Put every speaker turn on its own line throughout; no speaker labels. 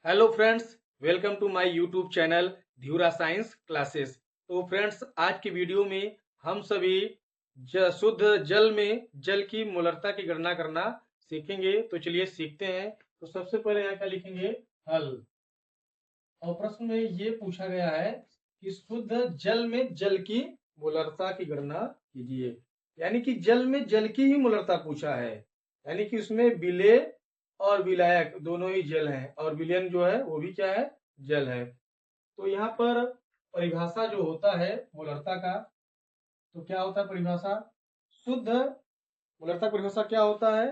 Hello friends, welcome to my YouTube channel Dhyura science classes. तो friends, आज की video में हम सभी शुद्ध जल में जल की मोलरता की गणना करना सीखेंगे। तो चलिए सीखते हैं। तो सबसे पहले यहाँ क्या लिखेंगे? हल। और प्रश्न में ये पूछा गया है कि शुद्ध जल में जल की मोलरता की गणना कीजिए। यानी कि जल में जल की ही मोलरता पूछा है, यानी कि उसमें विलेय और विलायक दोनों ही जल हैं, और विलयन जो है वो भी क्या है? जल है। तो यहाँ पर परिभाषा जो होता है मोलरता का, तो क्या होता है परिभाषा? शुद्ध मोलरता परिभाषा क्या होता है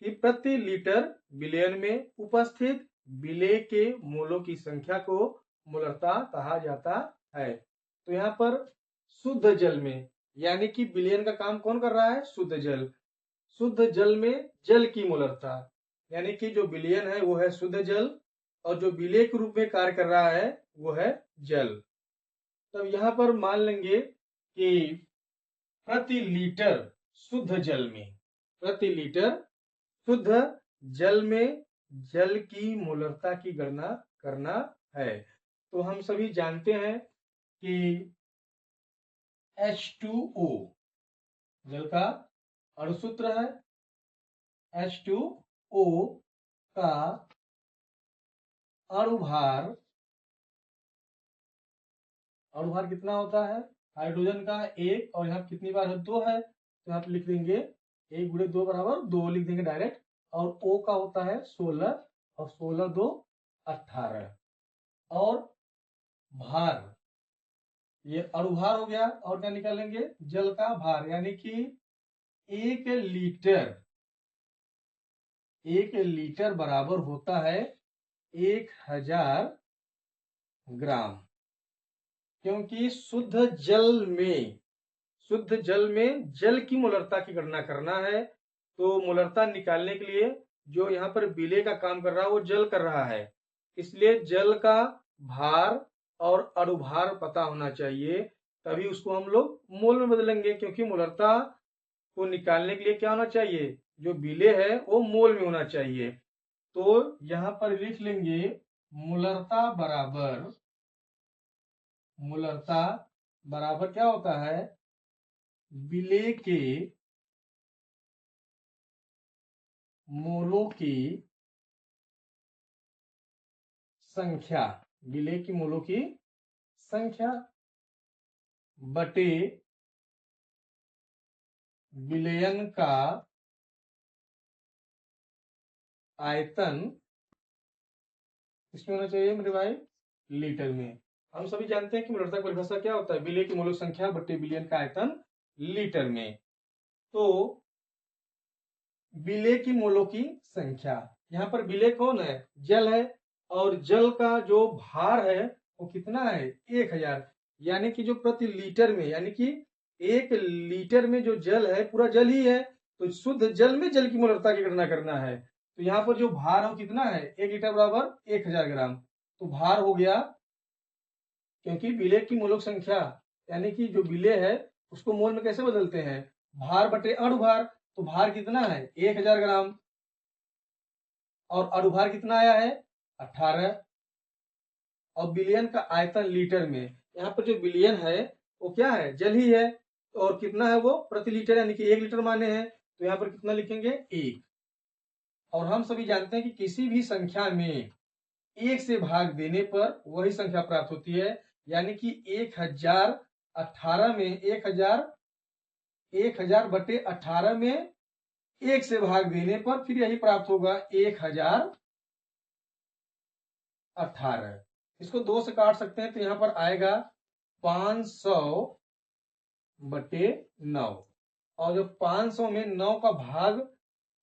कि प्रति लीटर विलयन में उपस्थित विलेय के मोलों की संख्या को मोलरता कहा जाता है। तो यहाँ पर शुद्ध जल में, यानी कि विलयन का काम कौन कर रहा है? शुद्ध जल। शुद्ध जल में जल की मोलरता, यानी कि जो विलयन है वो है शुद्ध जल, और जो विलेय के रूप में कार्य कर रहा है वो है जल। तब यहाँ पर मान लेंगे कि प्रति लीटर शुद्ध जल में, प्रति लीटर शुद्ध जल में जल की मोलरता की गणना करना है। तो हम सभी जानते हैं कि H2O जल का अणुसूत्र है। H2O का अणुभार, अणुभार कितना होता है? हाइड्रोजन का एक, और यहाँ कितनी बार है? 2 है, तो यहाँ पे लिख देंगे 1 गुणे 2 बराबर 2 लिख देंगे डायरेक्ट। और O का होता है 16, और 16 2 18। और भार, ये अणुभार हो गया। और क्या निकालेंगे? जल का भार, यानी कि 1 लीटर, 1 लीटर बराबर होता है 1000 ग्राम। क्योंकि शुद्ध जल में, शुद्ध जल में जल की मोलरता की गणना करना है, तो मोलरता निकालने के लिए जो यहाँ पर विलेय का काम कर रहा है वो जल कर रहा है, इसलिए जल का भार और अणुभार पता होना चाहिए, तभी उसको हम लोग मोल में बदलेंगे। क्योंकि मोलरता को निकालने के लिए क्या होना चाहिए? जो विलेय है वो मोल में होना चाहिए। तो यहाँ पर लिख लेंगे मोलरता बराबर, मोलरता बराबर क्या होता है? विलेय के मोलों की संख्या, विलेय की मोलों की संख्या बटे विलयन का आयतन, इसमें होना चाहिए मेरे भाई लीटर में। हम सभी जानते हैं कि मोलरता की परिभाषा क्या होता है? विलेय की मोलों की संख्या बटे विलयन का आयतन लीटर में। तो विलेय की मोलों की संख्या, यहाँ पर विलेय कौन है? जल है। और जल का जो भार है वो कितना है? 1000। यानी कि जो प्रति लीटर में, यानी कि 1 लीटर में जो जल है पूरा जल ही है, तो शुद्ध जल में जल की मोलरता की गणना करना है। तो यहाँ पर जो भार है वो कितना है? 1 लीटर बराबर 1000 ग्राम। तो भार हो गया, क्योंकि विलेय की मोलों की संख्या, यानी कि जो विलेय है उसको मोल में कैसे बदलते हैं? भार बटे अणुभार। तो भार कितना है? 1000 ग्राम। और अणुभार कितना आया है? 18। और विलयन का आयतन लीटर में, यहाँ पर जो विलयन है वो क्या है? जल ही है। और कितना है वो? प्रति लीटर, यानी कि 1 लीटर माने हैं, तो यहाँ पर कितना लिखेंगे? 1। और हम सभी जानते हैं कि किसी भी संख्या में 1 से भाग देने पर वही संख्या प्राप्त होती है। यानी कि 1018 में 1000 बटे 18 में 1 से भाग देने पर फिर यही प्राप्त होगा 1018। इसको 2 से काट सकते हैं, तो यहाँ पर आएगा 500 बटे 9। और जब 500 में 9 का भाग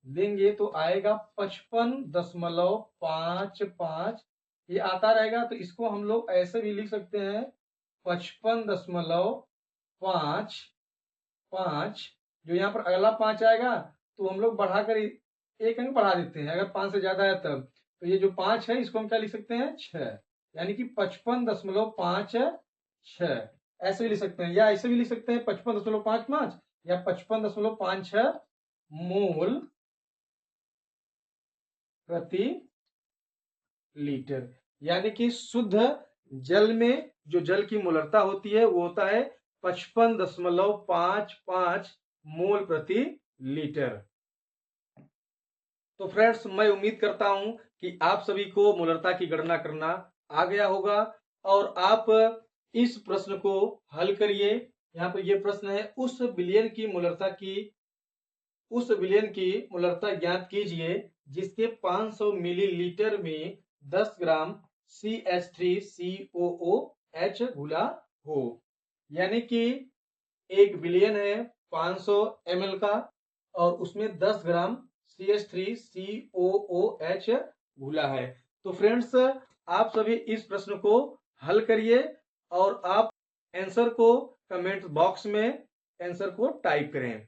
देंगे तो आएगा 55.55। ये आता रहेगा, तो इसको हम लोग ऐसे भी लिख सकते हैं 55.55। जो यहाँ पर अगला 5 आएगा तो हम लोग बढ़ाकर एक अंक बढ़ा देते हैं, अगर 5 से ज्यादा है तब। तो ये जो 5 है इसको हम क्या लिख सकते हैं? 6। यानी कि 55.56। ऐसे भी लिख सकते हैं, या ऐसे भी लिख सकते हैं 55.55 या 55.56 मोल प्रति लीटर। यानी कि शुद्ध जल में जो जल की मोलरता होती है वो होता है 55.55 मोल प्रति लीटर। तो फ्रेंड्स, मैं उम्मीद करता हूं कि आप सभी को मोलरता की गणना करना आ गया होगा और आप इस प्रश्न को हल करिए। यहाँ पर ये प्रश्न है, उस विलयन की मोलरता ज्ञात कीजिए जिसके 500 मिलीलीटर में 10 ग्राम CH3COOH घुला हो। यानी कि एक विलयन है 500 ml का और उसमें 10 ग्राम CH3COOH घुला है। तो फ्रेंड्स, आप सभी इस प्रश्न को हल करिए और आप आंसर को कमेंट बॉक्स में आंसर को टाइप करें।